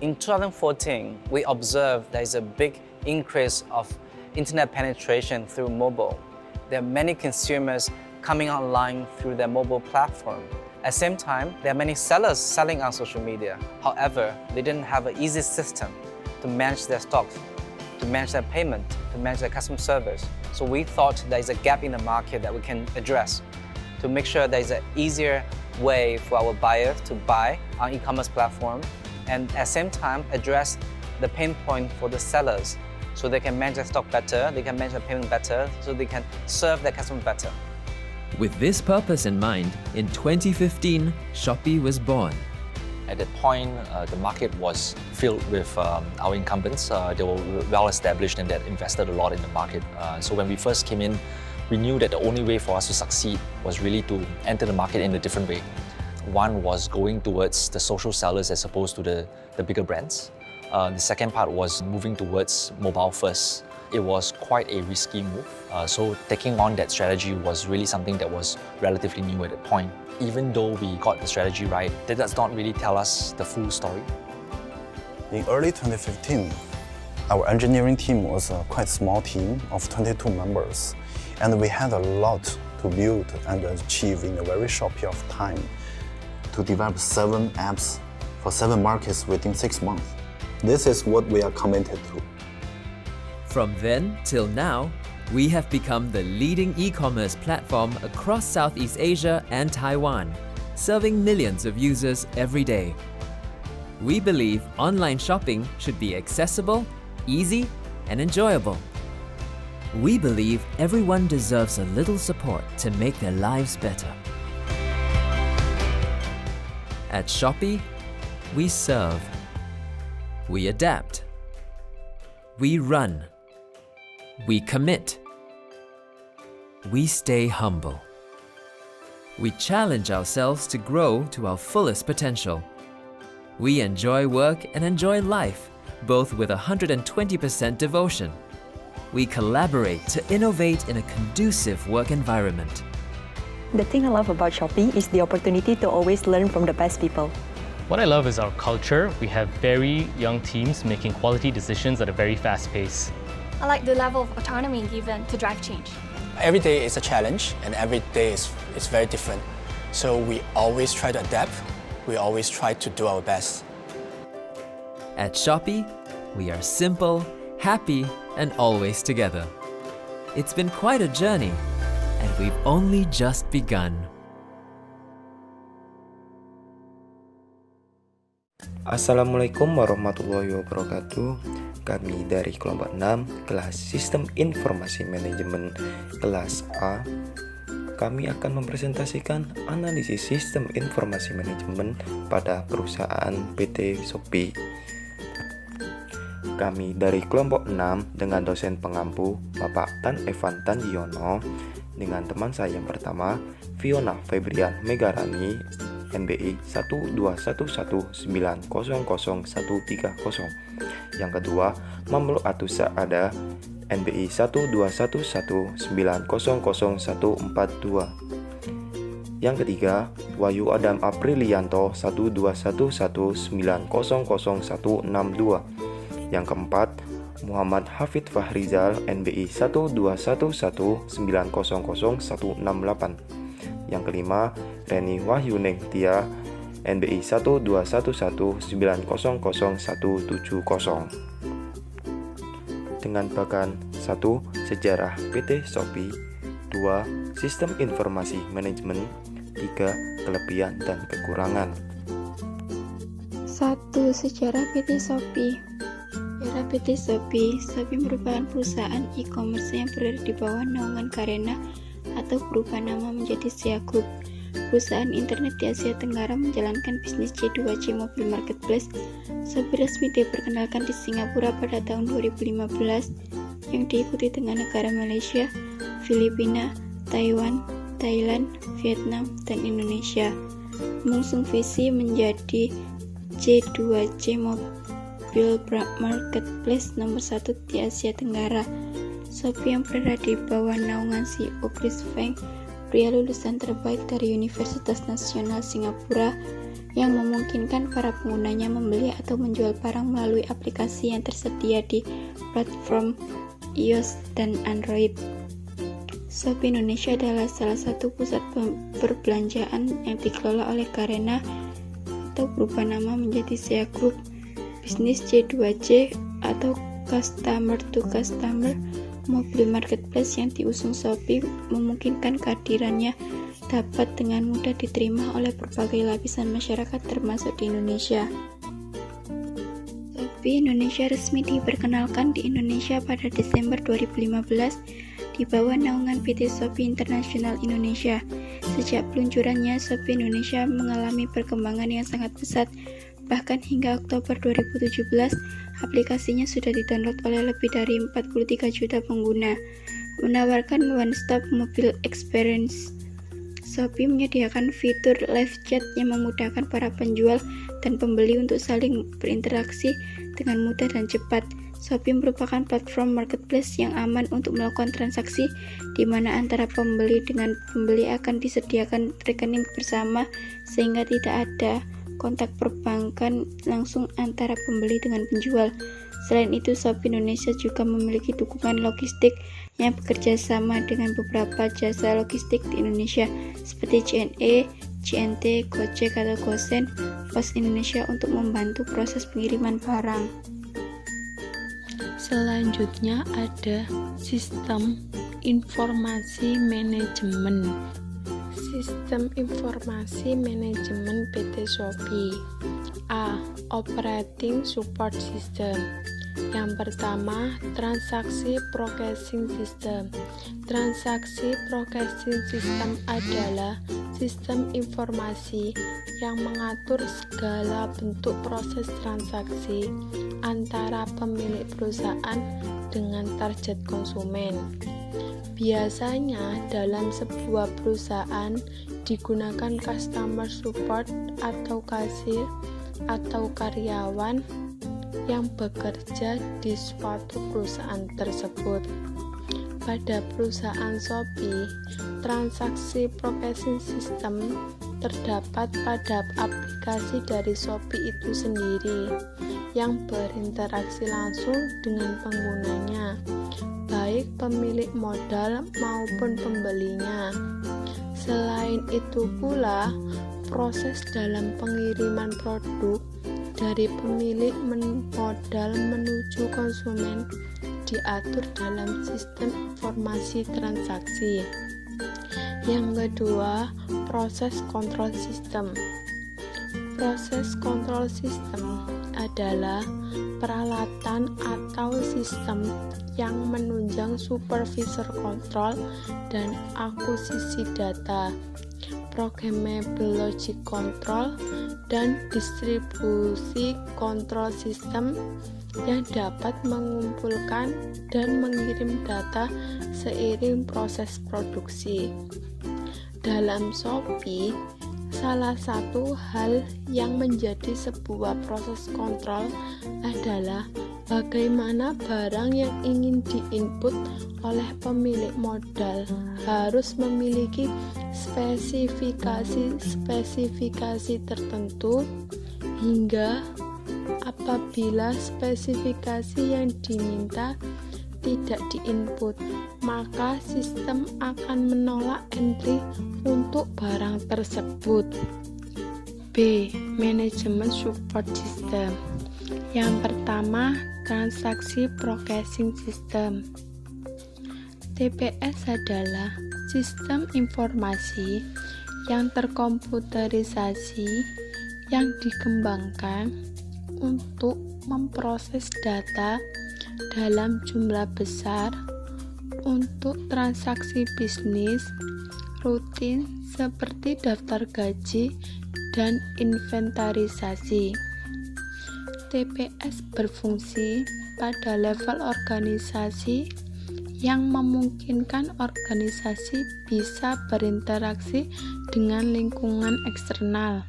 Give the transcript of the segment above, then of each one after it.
In 2014, we observed there is a big increase of internet penetration through mobile. There are many consumers coming online through their mobile platform. At the same time, there are many sellers selling on social media. However, they didn't have an easy system to manage their stocks, to manage their payment, to manage their customer service. So we thought there is a gap in the market that we can address to make sure there is an easier way for our buyers to buy on e-commerce platform, and at the same time address the pain point for the sellers so they can manage their stock better, they can manage their payment better, so they can serve their customer better. With this purpose in mind, in 2015, Shopee was born. At that point, the market was filled with our incumbents. They were well established and they had invested a lot in the market. So when we first came in, we knew that the only way for us to succeed was really to enter the market in a different way. One was going towards the social sellers as opposed to the bigger brands. The second part was moving towards mobile first. It was quite a risky move. So taking on that strategy was really something that was relatively new at that point. Even though we got the strategy right, that does not really tell us the full story. In early 2015, our engineering team was a quite small team of 22 members, and we had a lot to build and achieve in a very short period of time to develop 7 apps for 7 markets within 6 months. This is what we are committed to. From then till now, we have become the leading e-commerce platform across Southeast Asia and Taiwan, serving millions of users every day. We believe online shopping should be accessible, easy, and enjoyable. We believe everyone deserves a little support to make their lives better. At Shopee, we serve, we adapt, we run, we commit, we stay humble. We challenge ourselves to grow to our fullest potential. We enjoy work and enjoy life, both with 120% devotion. We collaborate to innovate in a conducive work environment. The thing I love about Shopee is the opportunity to always learn from the best people. What I love is our culture. We have very young teams making quality decisions at a very fast pace. I like the level of autonomy given to drive change. Every day is a challenge and every day is very different. So we always try to adapt. We always try to do our best. At Shopee, we are simple, happy, and always together. It's been quite a journey, and we've only just begun. Assalamualaikum warahmatullahi wabarakatuh. Kami dari kelompok 6 kelas Sistem Informasi Manajemen kelas A. Kami akan mempresentasikan analisis sistem informasi manajemen pada perusahaan PT Shopee. Kami dari kelompok 6 dengan dosen pengampu Bapak Tan Evan Tanjiono, dengan teman saya yang pertama Fiona Febrian Megarani, NBI 12119000130. Yang kedua Mamlu Atusa Ada, NBI 12119000142. Yang ketiga Wahyu Adam Aprilianto 12119000162. Yang keempat Muhammad Hafid Fahrizal, NBI 12119000168. Yang kelima Reni Wahyu Nengtia, NBI 12119000170. Dengan bagan 1. Sejarah PT Shopee, 2. Sistem informasi manajemen, 3. Kelebihan dan kekurangan. 1. Sejarah PT Shopee. Sejarah PT Shopee. Shopee merupakan perusahaan e-commerce yang berada di bawah naungan Garena atau berubah nama menjadi Sia Group. Perusahaan internet di Asia Tenggara menjalankan bisnis C2C Mobile Marketplace. Shopee resmi diperkenalkan di Singapura pada tahun 2015, yang diikuti dengan negara Malaysia, Filipina, Taiwan, Thailand, Vietnam, dan Indonesia. Mengusung visi menjadi C2C Mobile Marketplace nomor 1 di Asia Tenggara. Shopee yang berada di bawah naungan CEO Chris Feng, pria lulusan terbaik dari Universitas Nasional Singapura, yang memungkinkan para penggunanya membeli atau menjual barang melalui aplikasi yang tersedia di platform iOS dan Android. Shopee Indonesia adalah salah satu pusat perbelanjaan yang dikelola oleh Garena atau berubah nama menjadi SEA Group, bisnis C2C atau Customer to Customer Mobile Marketplace yang diusung Shopee memungkinkan kehadirannya dapat dengan mudah diterima oleh berbagai lapisan masyarakat termasuk di Indonesia. Shopee Indonesia resmi diperkenalkan di Indonesia pada Desember 2015 di bawah naungan PT Shopee International Indonesia. Sejak peluncurannya, Shopee Indonesia mengalami perkembangan yang sangat pesat. Bahkan hingga Oktober 2017, aplikasinya sudah didownload oleh lebih dari 43 juta pengguna, menawarkan one-stop mobile experience. Shopee menyediakan fitur live chat yang memudahkan para penjual dan pembeli untuk saling berinteraksi dengan mudah dan cepat. Shopee merupakan platform marketplace yang aman untuk melakukan transaksi, di mana antara pembeli dengan pembeli akan disediakan rekening bersama sehingga tidak ada kontak perbankan langsung antara pembeli dengan penjual. Selain itu, Shopee Indonesia juga memiliki dukungan logistik yang bekerja sama dengan beberapa jasa logistik di Indonesia seperti JNE, JNT, Gojek atau Gosen, Pos Indonesia untuk membantu proses pengiriman barang. Selanjutnya ada sistem informasi manajemen. Sistem informasi manajemen PT Shopee. A. Operating Support System. Yang pertama, Transaksi Processing System. Transaksi Processing System adalah sistem informasi yang mengatur segala bentuk proses transaksi antara pemilik perusahaan dengan target konsumen. Biasanya dalam sebuah perusahaan digunakan customer support atau kasir atau karyawan yang bekerja di suatu perusahaan tersebut. Pada perusahaan Shopee, transaksi processing system terdapat pada aplikasi dari Shopee itu sendiri yang berinteraksi langsung dengan penggunanya, baik pemilik modal maupun pembelinya. Selain itu pula, proses dalam pengiriman produk dari pemilik modal menuju konsumen diatur dalam sistem informasi transaksi. Yang kedua, proses kontrol sistem. Proses kontrol sistem adalah peralatan atau sistem yang menunjang supervisor kontrol dan akuisisi data, programmable logic control, dan distribusi kontrol sistem yang dapat mengumpulkan dan mengirim data seiring proses produksi. Dalam Shopee, salah satu hal yang menjadi sebuah proses kontrol adalah bagaimana barang yang ingin diinput oleh pemilik modal harus memiliki spesifikasi tertentu, hingga apabila spesifikasi yang diminta tidak diinput, maka sistem akan menolak entry untuk barang tersebut. B. Management Support System. Yang pertama, Transaksi Processing System. TPS adalah sistem informasi yang terkomputerisasi yang dikembangkan untuk memproses data dalam jumlah besar untuk transaksi bisnis rutin seperti daftar gaji dan inventarisasi. TPS berfungsi pada level organisasi yang memungkinkan organisasi bisa berinteraksi dengan lingkungan eksternal.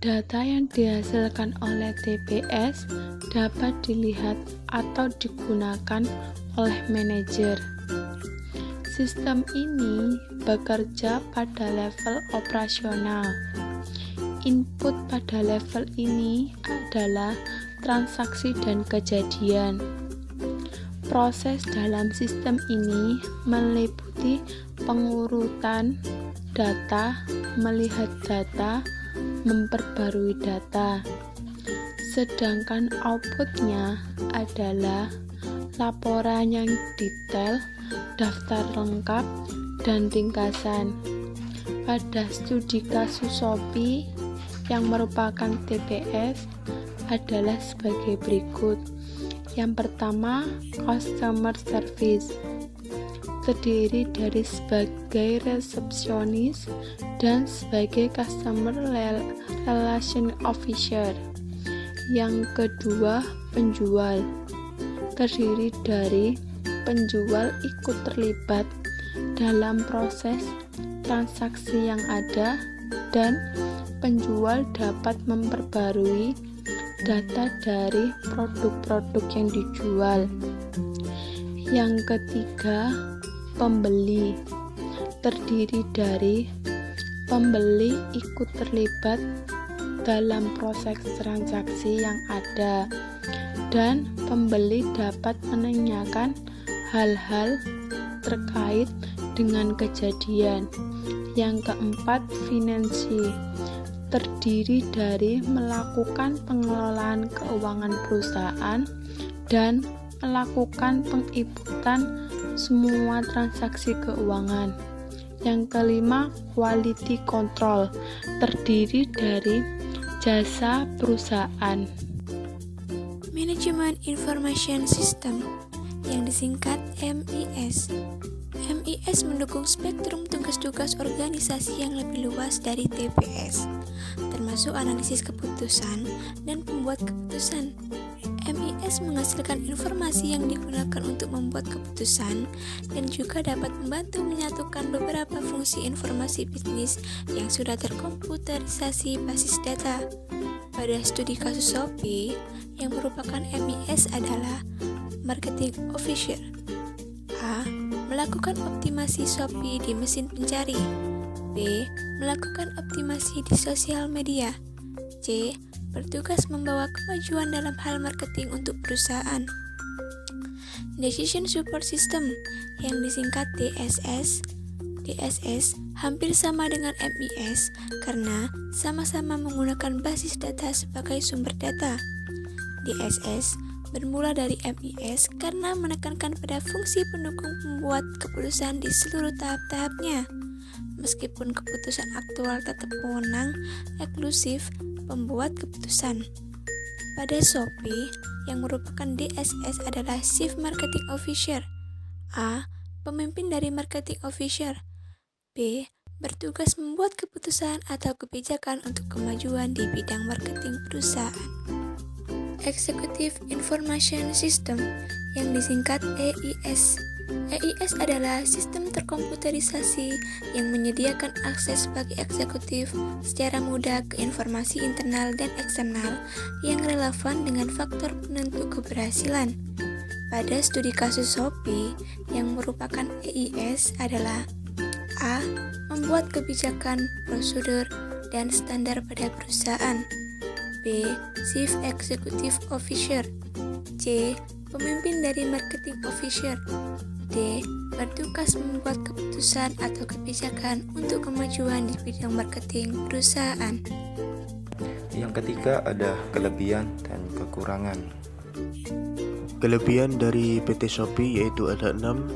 Data yang dihasilkan oleh TPS dapat dilihat atau digunakan oleh manajer. Sistem ini bekerja pada level operasional, Input pada level ini adalah transaksi dan kejadian. Proses dalam sistem ini meliputi pengurutan data, melihat data, memperbarui data. Sedangkan outputnya adalah laporan yang detail, daftar lengkap, dan ringkasan. Pada studi kasus Shopee yang merupakan TPS adalah sebagai berikut. Yang pertama, customer service, terdiri dari sebagai resepsionis dan sebagai customer relation officer. Yang kedua, penjual, terdiri dari penjual ikut terlibat dalam proses transaksi yang ada dan penjual dapat memperbarui data dari produk-produk yang dijual. Yang ketiga, pembeli, terdiri dari pembeli ikut terlibat dalam proses transaksi yang ada dan pembeli dapat menanyakan hal-hal terkait dengan kejadian. Yang keempat, finansi, terdiri dari melakukan pengelolaan keuangan perusahaan dan melakukan penginputan semua transaksi keuangan. Yang kelima, quality control, terdiri dari jasa perusahaan. Manajemen Information System yang disingkat MIS. MIS mendukung spektrum tugas-tugas organisasi yang lebih luas dari TPS, termasuk analisis keputusan dan pembuat keputusan. MIS menghasilkan informasi yang digunakan untuk membuat keputusan dan juga dapat membantu menyatukan beberapa fungsi informasi bisnis yang sudah terkomputerisasi basis data. Pada studi kasus Shopee, yang merupakan MIS adalah Marketing Officer. A. Melakukan optimasi Shopee di mesin pencari. B. Melakukan optimasi di sosial media. C. Bertugas membawa kemajuan dalam hal marketing untuk perusahaan. Decision Support System yang disingkat DSS. DSS hampir sama dengan MIS karena sama-sama menggunakan basis data sebagai sumber data. DSS bermula dari MIS karena menekankan pada fungsi pendukung pembuat keputusan di seluruh tahap-tahapnya. Meskipun keputusan aktual tetap wewenang eksklusif pembuat keputusan. Pada Shopee, yang merupakan DSS adalah Chief Marketing Officer. A. Pemimpin dari Marketing Officer. B. Bertugas membuat keputusan atau kebijakan untuk kemajuan di bidang marketing perusahaan. Executive Information System yang disingkat EIS. EIS adalah sistem terkomputerisasi yang menyediakan akses bagi eksekutif secara mudah ke informasi internal dan eksternal yang relevan dengan faktor penentu keberhasilan. Pada studi kasus Shopee, yang merupakan EIS adalah A. Membuat kebijakan, prosedur, dan standar pada perusahaan. B. Chief Executive Officer. C. Pemimpin dari Marketing Officer. D. Bertugas membuat keputusan atau kebijakan untuk kemajuan di bidang marketing perusahaan. Yang ketiga ada kelebihan dan kekurangan. Kelebihan dari PT Shopee yaitu ada 6.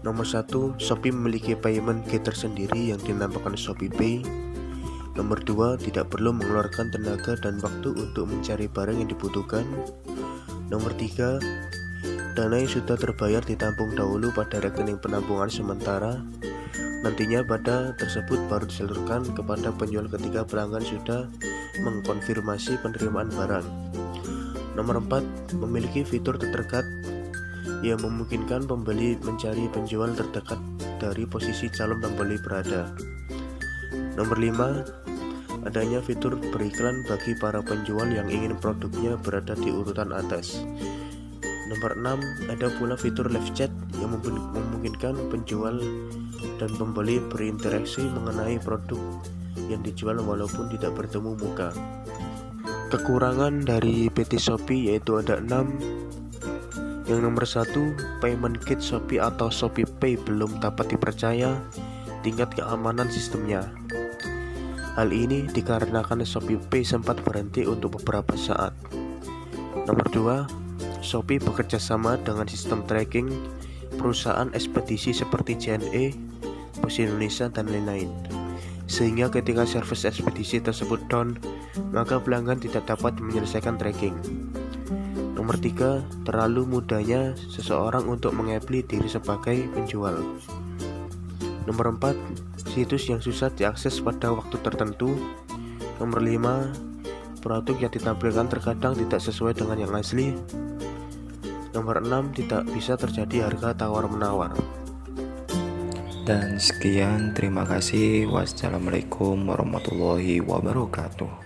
Nomor 1, Shopee memiliki payment gateway tersendiri yang dinamakan Shopee Pay. Nomor 2, tidak perlu mengeluarkan tenaga dan waktu untuk mencari barang yang dibutuhkan. Nomor 3, dana yang sudah terbayar ditampung dahulu pada rekening penampungan sementara. Nantinya data tersebut baru disalurkan kepada penjual ketika pelanggan sudah mengkonfirmasi penerimaan barang. Nomor 4, memiliki fitur terdekat yang memungkinkan pembeli mencari penjual terdekat dari posisi calon pembeli berada. Nomor 5, adanya fitur beriklan bagi para penjual yang ingin produknya berada di urutan atas. Nomor 6, ada pula fitur live chat yang memungkinkan penjual dan pembeli berinteraksi mengenai produk yang dijual walaupun tidak bertemu muka. Kekurangan dari PT Shopee yaitu ada 6. Yang nomor 1, payment kit Shopee atau Shopee Pay belum dapat dipercaya tingkat keamanan sistemnya. Hal ini dikarenakan Shopee Pay sempat berhenti untuk beberapa saat. Nomor 2, Shopee bekerja sama dengan sistem tracking perusahaan ekspedisi seperti JNE, Pos Indonesia, dan lain-lain. Sehingga ketika service ekspedisi tersebut down, maka pelanggan tidak dapat menyelesaikan tracking. Nomor 3, terlalu mudahnya seseorang untuk mengabli diri sebagai penjual. Nomor 4, situs yang susah diakses pada waktu tertentu. Nomor 5, produk yang ditampilkan terkadang tidak sesuai dengan yang asli. Nomor 6, tidak bisa terjadi harga tawar-menawar. Dan sekian, terima kasih. Wassalamualaikum warahmatullahi wabarakatuh.